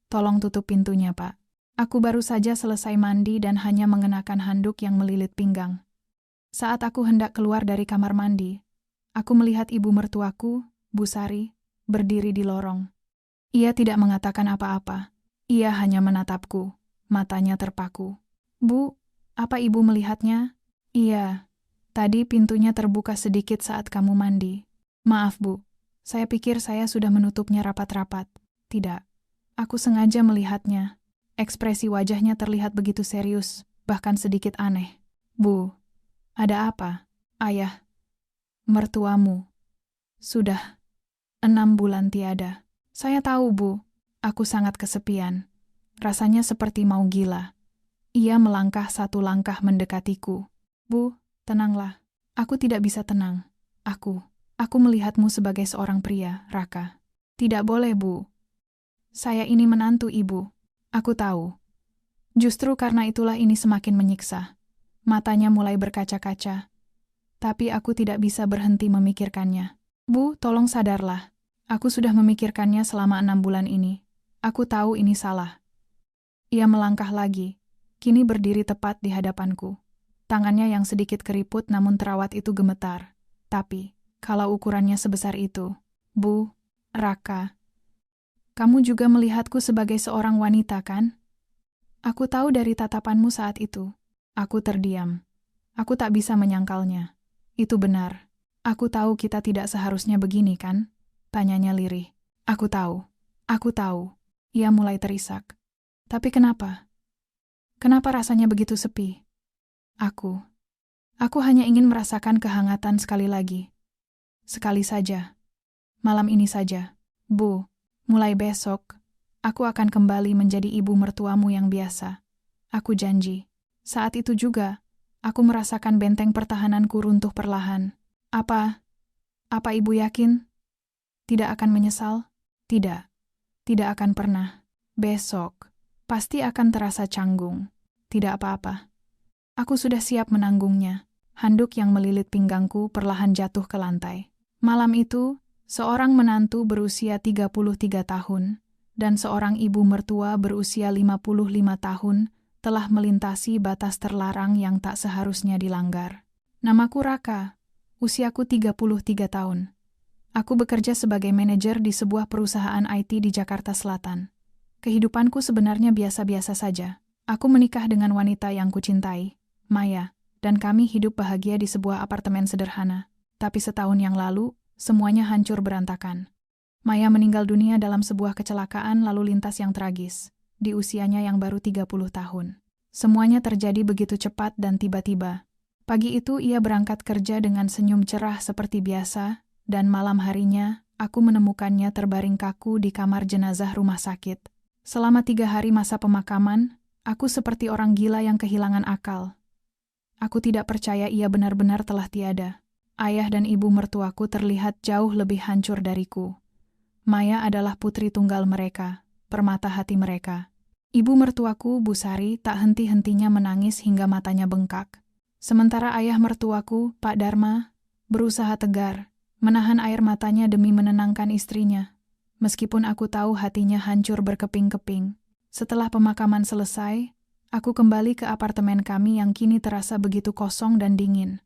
Tolong tutup pintunya, Pak. Aku baru saja selesai mandi dan hanya mengenakan handuk yang melilit pinggang. Saat aku hendak keluar dari kamar mandi, aku melihat ibu mertuaku, Bu Sari, berdiri di lorong. Ia tidak mengatakan apa-apa. Ia hanya menatapku, matanya terpaku. Bu, apa ibu melihatnya? Iya, tadi pintunya terbuka sedikit saat kamu mandi. Maaf, Bu. Saya pikir saya sudah menutupnya rapat-rapat. Tidak. Aku sengaja melihatnya. Ekspresi wajahnya terlihat begitu serius, bahkan sedikit aneh. Bu, ada apa? Ayah, mertuamu. Sudah 6 bulan tiada. Saya tahu, Bu. Aku sangat kesepian. Rasanya seperti mau gila. Ia melangkah satu langkah mendekatiku. Bu, tenanglah. Aku tidak bisa tenang. Aku melihatmu sebagai seorang pria, Raka. Tidak boleh, Bu. Saya ini menantu ibu. Aku tahu. Justru karena itulah ini semakin menyiksa. Matanya mulai berkaca-kaca. Tapi aku tidak bisa berhenti memikirkannya. Bu, tolong sadarlah. Aku sudah memikirkannya selama 6 bulan ini. Aku tahu ini salah. Ia melangkah lagi. Kini berdiri tepat di hadapanku. Tangannya yang sedikit keriput namun terawat itu gemetar. Tapi, kalau ukurannya sebesar itu, Bu, Raka, kamu juga melihatku sebagai seorang wanita, kan? Aku tahu dari tatapanmu saat itu. Aku terdiam. Aku tak bisa menyangkalnya. Itu benar. Aku tahu kita tidak seharusnya begini, kan? Tanyanya lirih. Aku tahu. Aku tahu. Ia mulai terisak. Tapi kenapa? Kenapa rasanya begitu sepi? Aku hanya ingin merasakan kehangatan sekali lagi. Sekali saja. Malam ini saja. Bu. Mulai besok, aku akan kembali menjadi ibu mertuamu yang biasa. Aku janji. Saat itu juga, aku merasakan benteng pertahananku runtuh perlahan. Apa ibu yakin? Tidak akan menyesal? Tidak. Tidak akan pernah. Besok, pasti akan terasa canggung. Tidak apa-apa. Aku sudah siap menanggungnya. Handuk yang melilit pinggangku perlahan jatuh ke lantai. Malam itu, seorang menantu berusia 33 tahun dan seorang ibu mertua berusia 55 tahun telah melintasi batas terlarang yang tak seharusnya dilanggar. Namaku Raka, usiaku 33 tahun. Aku bekerja sebagai manajer di sebuah perusahaan IT di Jakarta Selatan. Kehidupanku sebenarnya biasa-biasa saja. Aku menikah dengan wanita yang kucintai, Maya, dan kami hidup bahagia di sebuah apartemen sederhana. Tapi setahun yang lalu, semuanya hancur berantakan. Maya meninggal dunia dalam sebuah kecelakaan lalu lintas yang tragis, di usianya yang baru 30 tahun. Semuanya terjadi begitu cepat dan tiba-tiba. Pagi itu ia berangkat kerja dengan senyum cerah seperti biasa, dan malam harinya, aku menemukannya terbaring kaku di kamar jenazah rumah sakit. Selama 3 hari masa pemakaman, aku seperti orang gila yang kehilangan akal. Aku tidak percaya ia benar-benar telah tiada. Ayah dan ibu mertuaku terlihat jauh lebih hancur dariku. Maya adalah putri tunggal mereka, permata hati mereka. Ibu mertuaku, Bu Sari, tak henti-hentinya menangis hingga matanya bengkak. Sementara ayah mertuaku, Pak Dharma, berusaha tegar, menahan air matanya demi menenangkan istrinya. Meskipun aku tahu hatinya hancur berkeping-keping. Setelah pemakaman selesai, aku kembali ke apartemen kami yang kini terasa begitu kosong dan dingin.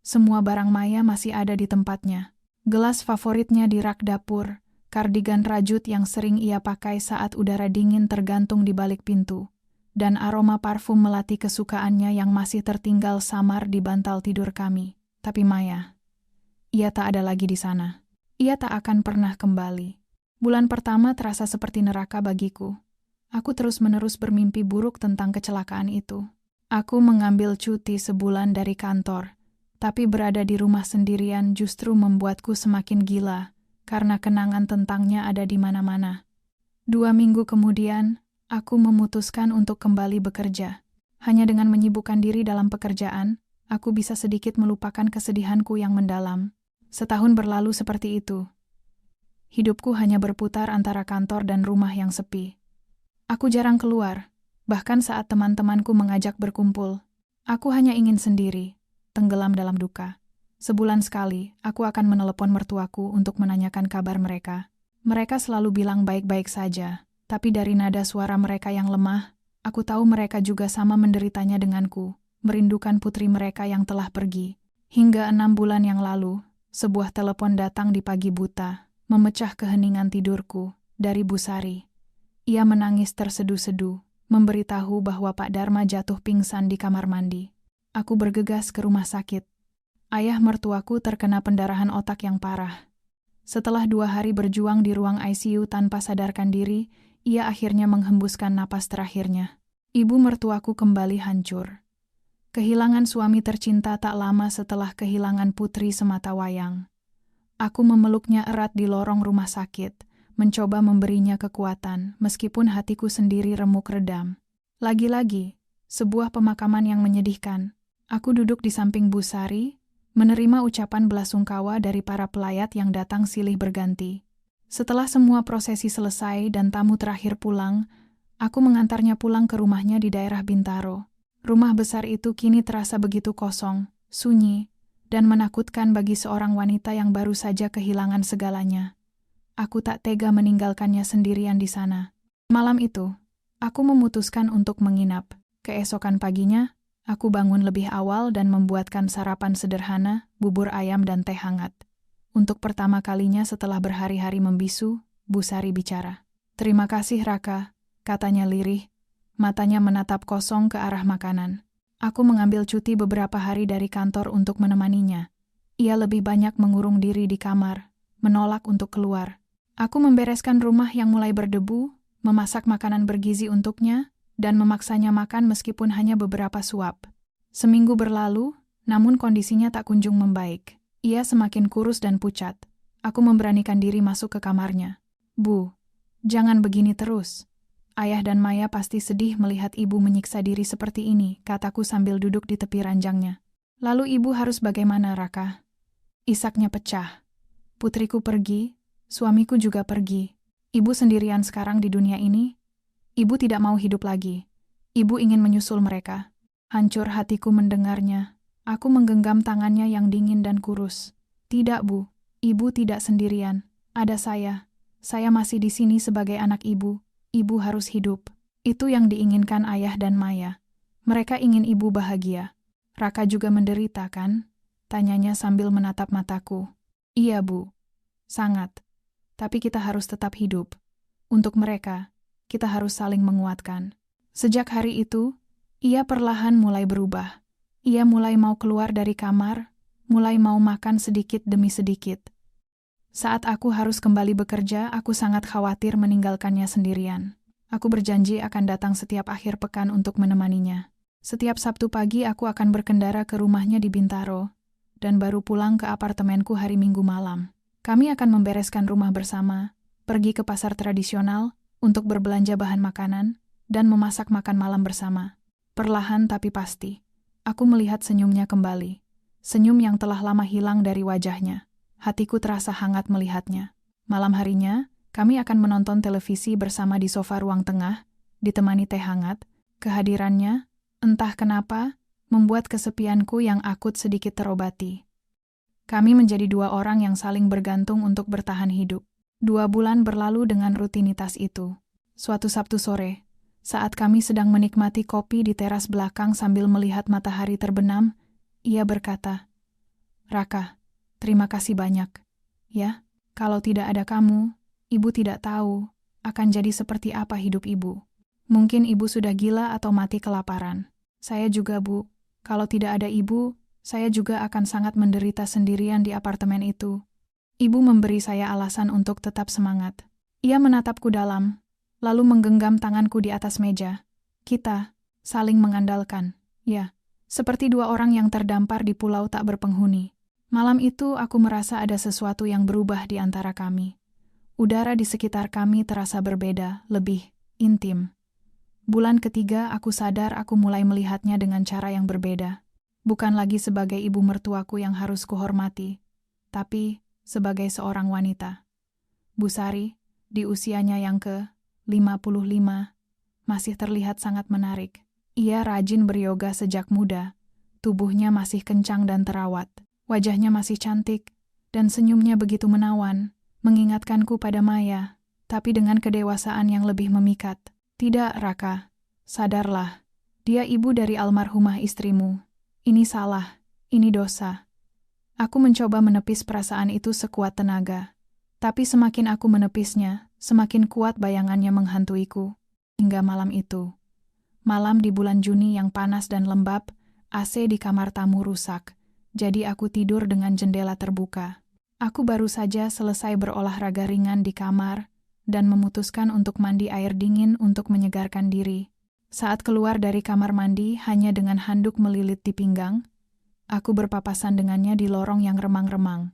Semua barang Maya masih ada di tempatnya. Gelas favoritnya di rak dapur, kardigan rajut yang sering ia pakai saat udara dingin tergantung di balik pintu, dan aroma parfum melati kesukaannya yang masih tertinggal samar di bantal tidur kami. Tapi Maya, ia tak ada lagi di sana. Ia tak akan pernah kembali. Bulan pertama terasa seperti neraka bagiku. Aku terus-menerus bermimpi buruk tentang kecelakaan itu. Aku mengambil cuti sebulan dari kantor. Tapi berada di rumah sendirian justru membuatku semakin gila, karena kenangan tentangnya ada di mana-mana. 2 minggu kemudian, aku memutuskan untuk kembali bekerja. Hanya dengan menyibukkan diri dalam pekerjaan, aku bisa sedikit melupakan kesedihanku yang mendalam. Setahun berlalu seperti itu. Hidupku hanya berputar antara kantor dan rumah yang sepi. Aku jarang keluar, bahkan saat teman-temanku mengajak berkumpul. Aku hanya ingin sendiri, tenggelam dalam duka. Sebulan sekali, aku akan menelepon mertuaku untuk menanyakan kabar mereka. Mereka selalu bilang baik-baik saja, Tapi dari nada suara mereka yang lemah, aku tahu mereka juga sama menderitanya denganku, merindukan putri mereka yang telah pergi. Hingga 6 bulan yang lalu, sebuah telepon datang di pagi buta, memecah keheningan tidurku, dari Bu Sari. Ia menangis tersedu-sedu, memberitahu bahwa Pak Dharma jatuh pingsan di kamar mandi. Aku bergegas ke rumah sakit. Ayah mertuaku terkena pendarahan otak yang parah. Setelah 2 hari berjuang di ruang ICU tanpa sadarkan diri, ia akhirnya menghembuskan napas terakhirnya. Ibu mertuaku kembali hancur. Kehilangan suami tercinta tak lama setelah kehilangan putri sematawayang. Aku memeluknya erat di lorong rumah sakit, mencoba memberinya kekuatan, meskipun hatiku sendiri remuk redam. Lagi-lagi, sebuah pemakaman yang menyedihkan. Aku duduk di samping Bu Sari, menerima ucapan belasungkawa dari para pelayat yang datang silih berganti. Setelah semua prosesi selesai dan tamu terakhir pulang, aku mengantarnya pulang ke rumahnya di daerah Bintaro. Rumah besar itu kini terasa begitu kosong, sunyi, dan menakutkan bagi seorang wanita yang baru saja kehilangan segalanya. Aku tak tega meninggalkannya sendirian di sana. Malam itu, aku memutuskan untuk menginap. Keesokan paginya, aku bangun lebih awal dan membuatkan sarapan sederhana, bubur ayam dan teh hangat. Untuk pertama kalinya setelah berhari-hari membisu, Bu Sari bicara. "Terima kasih, Raka," katanya lirih. Matanya menatap kosong ke arah makanan. Aku mengambil cuti beberapa hari dari kantor untuk menemaninya. Ia lebih banyak mengurung diri di kamar, menolak untuk keluar. Aku membereskan rumah yang mulai berdebu, memasak makanan bergizi untuknya, dan memaksanya makan meskipun hanya beberapa suap. Seminggu berlalu, namun kondisinya tak kunjung membaik. Ia semakin kurus dan pucat. Aku memberanikan diri masuk ke kamarnya. "Bu, jangan begini terus. Ayah dan Maya pasti sedih melihat ibu menyiksa diri seperti ini," kataku sambil duduk di tepi ranjangnya. "Lalu ibu harus bagaimana, Raka?" Isaknya pecah. "Putriku pergi, suamiku juga pergi. Ibu sendirian sekarang di dunia ini. Ibu tidak mau hidup lagi. Ibu ingin menyusul mereka." Hancur hatiku mendengarnya. Aku menggenggam tangannya yang dingin dan kurus. "Tidak, Bu. Ibu tidak sendirian. Ada saya. Saya masih di sini sebagai anak ibu. Ibu harus hidup. Itu yang diinginkan ayah dan Maya. Mereka ingin ibu bahagia." "Raka juga menderita, kan?" tanyanya sambil menatap mataku. "Iya, Bu. Sangat. Tapi kita harus tetap hidup. Untuk mereka, kita harus saling menguatkan." Sejak hari itu, ia perlahan mulai berubah. Ia mulai mau keluar dari kamar, mulai mau makan sedikit demi sedikit. Saat aku harus kembali bekerja, aku sangat khawatir meninggalkannya sendirian. Aku berjanji akan datang setiap akhir pekan untuk menemaninya. Setiap Sabtu pagi aku akan berkendara ke rumahnya di Bintaro, dan baru pulang ke apartemenku hari Minggu malam. Kami akan membereskan rumah bersama, pergi ke pasar tradisional untuk berbelanja bahan makanan, dan memasak makan malam bersama. Perlahan tapi pasti, aku melihat senyumnya kembali. Senyum yang telah lama hilang dari wajahnya. Hatiku terasa hangat melihatnya. Malam harinya, kami akan menonton televisi bersama di sofa ruang tengah, ditemani teh hangat. Kehadirannya, entah kenapa, membuat kesepianku yang akut sedikit terobati. Kami menjadi 2 orang yang saling bergantung untuk bertahan hidup. 2 bulan berlalu dengan rutinitas itu. Suatu Sabtu sore, saat kami sedang menikmati kopi di teras belakang sambil melihat matahari terbenam, ia berkata, "Raka, terima kasih banyak. Ya, kalau tidak ada kamu, ibu tidak tahu akan jadi seperti apa hidup ibu. Mungkin ibu sudah gila atau mati kelaparan. Saya juga, Bu. Kalau tidak ada ibu, saya juga akan sangat menderita sendirian di apartemen itu." Ibu memberi saya alasan untuk tetap semangat. Ia menatapku dalam, lalu menggenggam tanganku di atas meja. Kita saling mengandalkan. Ya, seperti 2 orang yang terdampar di pulau tak berpenghuni. Malam itu aku merasa ada sesuatu yang berubah di antara kami. Udara di sekitar kami terasa berbeda, lebih intim. Bulan ketiga aku sadar aku mulai melihatnya dengan cara yang berbeda. Bukan lagi sebagai ibu mertuaku yang harus kuhormati, tapi sebagai seorang wanita. Bu Sari, di usianya yang ke-55, masih terlihat sangat menarik. Ia rajin beryoga sejak muda, tubuhnya masih kencang dan terawat. Wajahnya masih cantik, dan senyumnya begitu menawan, mengingatkanku pada Maya, tapi dengan kedewasaan yang lebih memikat. Tidak, Raka. Sadarlah. Dia ibu dari almarhumah istrimu. Ini salah. Ini dosa. Aku mencoba menepis perasaan itu sekuat tenaga. Tapi semakin aku menepisnya, semakin kuat bayangannya menghantuiku. Hingga malam itu. Malam di bulan Juni yang panas dan lembab, AC di kamar tamu rusak. Jadi aku tidur dengan jendela terbuka. Aku baru saja selesai berolahraga ringan di kamar dan memutuskan untuk mandi air dingin untuk menyegarkan diri. Saat keluar dari kamar mandi hanya dengan handuk melilit di pinggang, aku berpapasan dengannya di lorong yang remang-remang.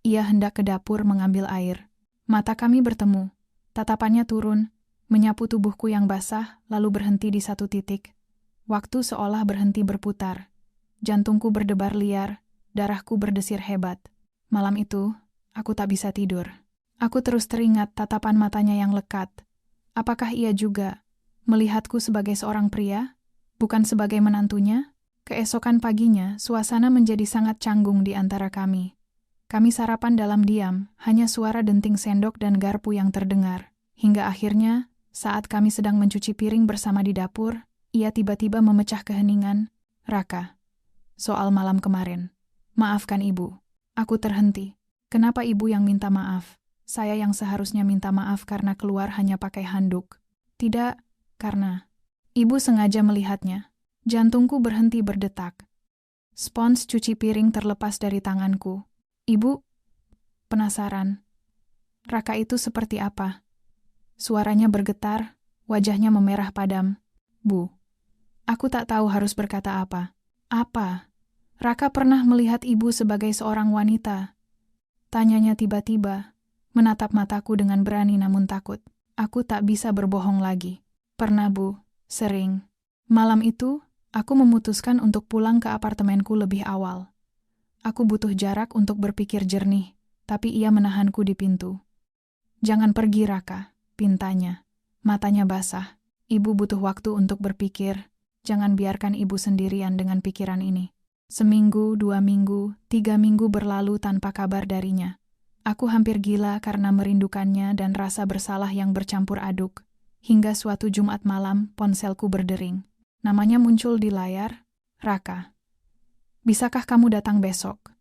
Ia hendak ke dapur mengambil air. Mata kami bertemu. Tatapannya turun, menyapu tubuhku yang basah, lalu berhenti di satu titik. Waktu seolah berhenti berputar. Jantungku berdebar liar, darahku berdesir hebat. Malam itu, aku tak bisa tidur. Aku terus teringat tatapan matanya yang lekat. Apakah ia juga melihatku sebagai seorang pria, bukan sebagai menantunya? Keesokan paginya, suasana menjadi sangat canggung di antara kami. Kami sarapan dalam diam, hanya suara denting sendok dan garpu yang terdengar. Hingga akhirnya, saat kami sedang mencuci piring bersama di dapur, ia tiba-tiba memecah keheningan. Raka, soal malam kemarin. Maafkan ibu. Aku terhenti. Kenapa ibu yang minta maaf? Saya yang seharusnya minta maaf karena keluar hanya pakai handuk. Tidak, karena ibu sengaja melihatnya. Jantungku berhenti berdetak. Spons cuci piring terlepas dari tanganku. Ibu, penasaran. Raka itu seperti apa? Suaranya bergetar, wajahnya memerah padam. Bu, aku tak tahu harus berkata apa. Apa? Raka pernah melihat ibu sebagai seorang wanita. Tanyanya tiba-tiba, menatap mataku dengan berani namun takut. Aku tak bisa berbohong lagi. Pernah, Bu, sering. Malam itu, aku memutuskan untuk pulang ke apartemenku lebih awal. Aku butuh jarak untuk berpikir jernih, tapi ia menahanku di pintu. Jangan pergi, Raka, pintanya. Matanya basah. Ibu butuh waktu untuk berpikir. Jangan biarkan ibu sendirian dengan pikiran ini. Seminggu, 2 minggu, 3 minggu berlalu tanpa kabar darinya. Aku hampir gila karena merindukannya dan rasa bersalah yang bercampur aduk. Hingga suatu Jumat malam, ponselku berdering. Namanya muncul di layar, Raka. Bisakah kamu datang besok?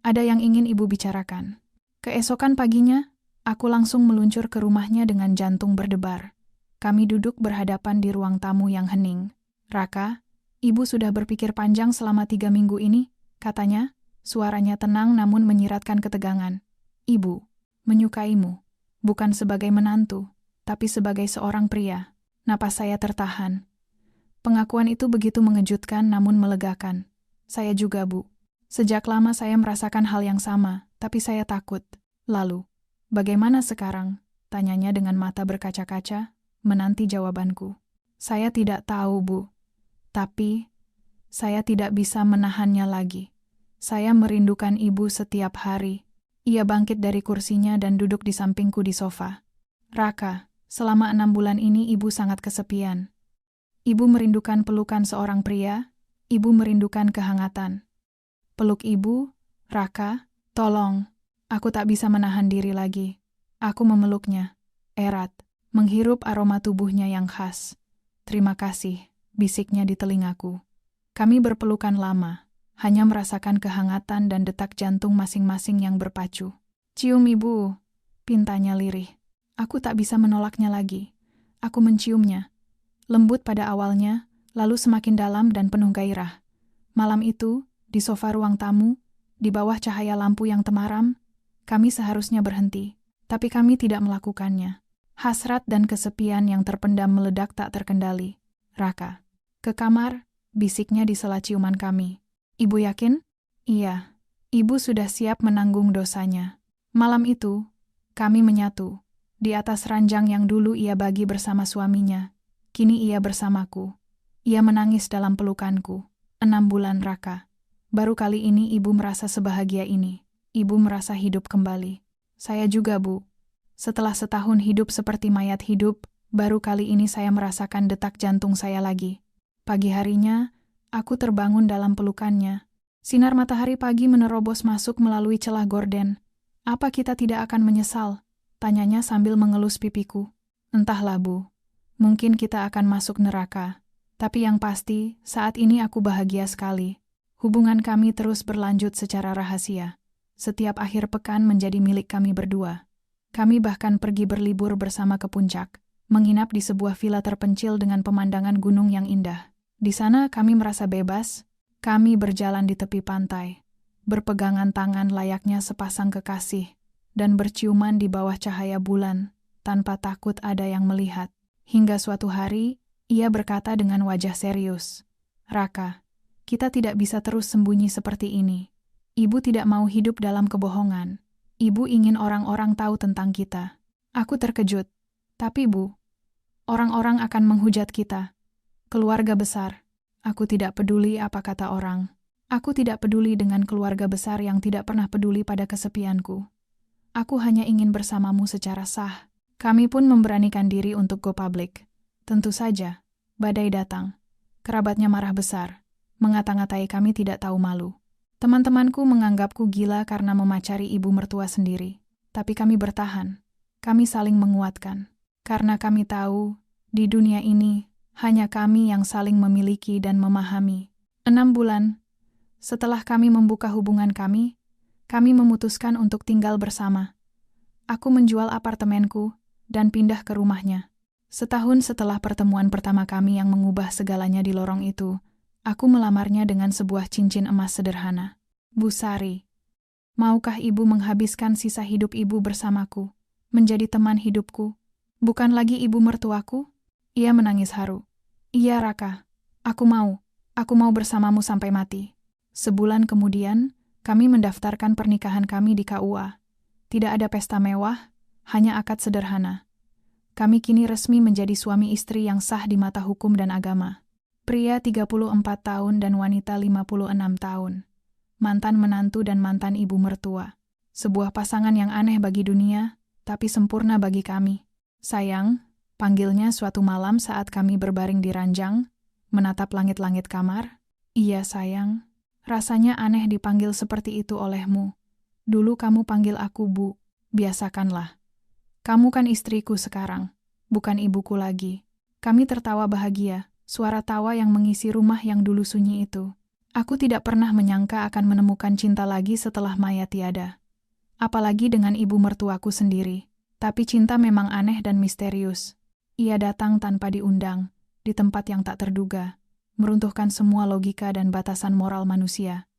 Ada yang ingin ibu bicarakan. Keesokan paginya, aku langsung meluncur ke rumahnya dengan jantung berdebar. Kami duduk berhadapan di ruang tamu yang hening. Raka, ibu sudah berpikir panjang selama 3 minggu ini, katanya. Suaranya tenang namun menyiratkan ketegangan. Ibu, menyukaimu, bukan sebagai menantu, tapi sebagai seorang pria. Napas saya tertahan. Pengakuan itu begitu mengejutkan namun melegakan. Saya juga, Bu. Sejak lama saya merasakan hal yang sama, tapi saya takut. Lalu, bagaimana sekarang? Tanyanya dengan mata berkaca-kaca, menanti jawabanku. Saya tidak tahu, Bu. Tapi, saya tidak bisa menahannya lagi. Saya merindukan ibu setiap hari. Ia bangkit dari kursinya dan duduk di sampingku di sofa. Raka, selama 6 bulan ini ibu sangat kesepian. Ibu merindukan pelukan seorang pria, ibu merindukan kehangatan. Peluk ibu, Raka, tolong. Aku tak bisa menahan diri lagi. Aku memeluknya, erat, menghirup aroma tubuhnya yang khas. Terima kasih, bisiknya di telingaku. Kami berpelukan lama. Hanya merasakan kehangatan dan detak jantung masing-masing yang berpacu. Cium ibu, pintanya lirih. Aku tak bisa menolaknya lagi. Aku menciumnya. Lembut pada awalnya, lalu semakin dalam dan penuh gairah. Malam itu, di sofa ruang tamu, di bawah cahaya lampu yang temaram, kami seharusnya berhenti. Tapi kami tidak melakukannya. Hasrat dan kesepian yang terpendam meledak tak terkendali. Raka, ke kamar, bisiknya di sela ciuman kami. Ibu yakin? Iya. Ibu sudah siap menanggung dosanya. Malam itu, kami menyatu. Di atas ranjang yang dulu ia bagi bersama suaminya. Kini ia bersamaku. Ia menangis dalam pelukanku. 6 bulan, Raka. Baru kali ini ibu merasa sebahagia ini. Ibu merasa hidup kembali. Saya juga, Bu. Setelah setahun hidup seperti mayat hidup, baru kali ini saya merasakan detak jantung saya lagi. Pagi harinya, aku terbangun dalam pelukannya. Sinar matahari pagi menerobos masuk melalui celah gorden. Apa kita tidak akan menyesal? Tanyanya sambil mengelus pipiku. Entahlah, Bu. Mungkin kita akan masuk neraka. Tapi yang pasti, saat ini aku bahagia sekali. Hubungan kami terus berlanjut secara rahasia. Setiap akhir pekan menjadi milik kami berdua. Kami bahkan pergi berlibur bersama ke puncak, menginap di sebuah villa terpencil dengan pemandangan gunung yang indah. Di sana kami merasa bebas. Kami berjalan di tepi pantai, berpegangan tangan layaknya sepasang kekasih, dan berciuman di bawah cahaya bulan, tanpa takut ada yang melihat. Hingga suatu hari, ia berkata dengan wajah serius, "Raka, kita tidak bisa terus sembunyi seperti ini. Ibu tidak mau hidup dalam kebohongan. Ibu ingin orang-orang tahu tentang kita." Aku terkejut. "Tapi Bu, orang-orang akan menghujat kita. Keluarga besar. Aku tidak peduli apa kata orang. Aku tidak peduli dengan keluarga besar yang tidak pernah peduli pada kesepianku. Aku hanya ingin bersamamu secara sah." Kami pun memberanikan diri untuk go public. Tentu saja, badai datang. Kerabatnya marah besar, mengata-ngatai kami tidak tahu malu. Teman-temanku menganggapku gila karena memacari ibu mertua sendiri. Tapi kami bertahan. Kami saling menguatkan. Karena kami tahu, di dunia ini, hanya kami yang saling memiliki dan memahami. 6 bulan setelah kami membuka hubungan kami memutuskan untuk tinggal bersama. Aku menjual apartemenku dan pindah ke rumahnya. Setahun setelah pertemuan pertama kami yang mengubah segalanya di lorong itu, aku melamarnya dengan sebuah cincin emas sederhana. "Bu Sari, maukah ibu menghabiskan sisa hidup ibu bersamaku, menjadi teman hidupku, bukan lagi ibu mertuaku?" Ia menangis haru. "Iya Raka, aku mau bersamamu sampai mati." Sebulan kemudian, kami mendaftarkan pernikahan kami di KUA. Tidak ada pesta mewah, hanya akad sederhana. Kami kini resmi menjadi suami istri yang sah di mata hukum dan agama. Pria 34 tahun dan wanita 56 tahun. Mantan menantu dan mantan ibu mertua. Sebuah pasangan yang aneh bagi dunia, tapi sempurna bagi kami. "Sayang," panggilnya suatu malam saat kami berbaring di ranjang, menatap langit-langit kamar. "Iya sayang, rasanya aneh dipanggil seperti itu olehmu. Dulu kamu panggil aku Bu, biasakanlah. Kamu kan istriku sekarang, bukan ibuku lagi." Kami tertawa bahagia, suara tawa yang mengisi rumah yang dulu sunyi itu. Aku tidak pernah menyangka akan menemukan cinta lagi setelah Maya tiada. Apalagi dengan ibu mertuaku sendiri. Tapi cinta memang aneh dan misterius. Ia datang tanpa diundang, di tempat yang tak terduga, meruntuhkan semua logika dan batasan moral manusia.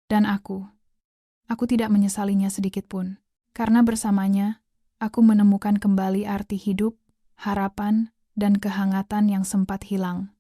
Dan aku tidak menyesalinya sedikitpun. Karena bersamanya, aku menemukan kembali arti hidup, harapan, dan kehangatan yang sempat hilang.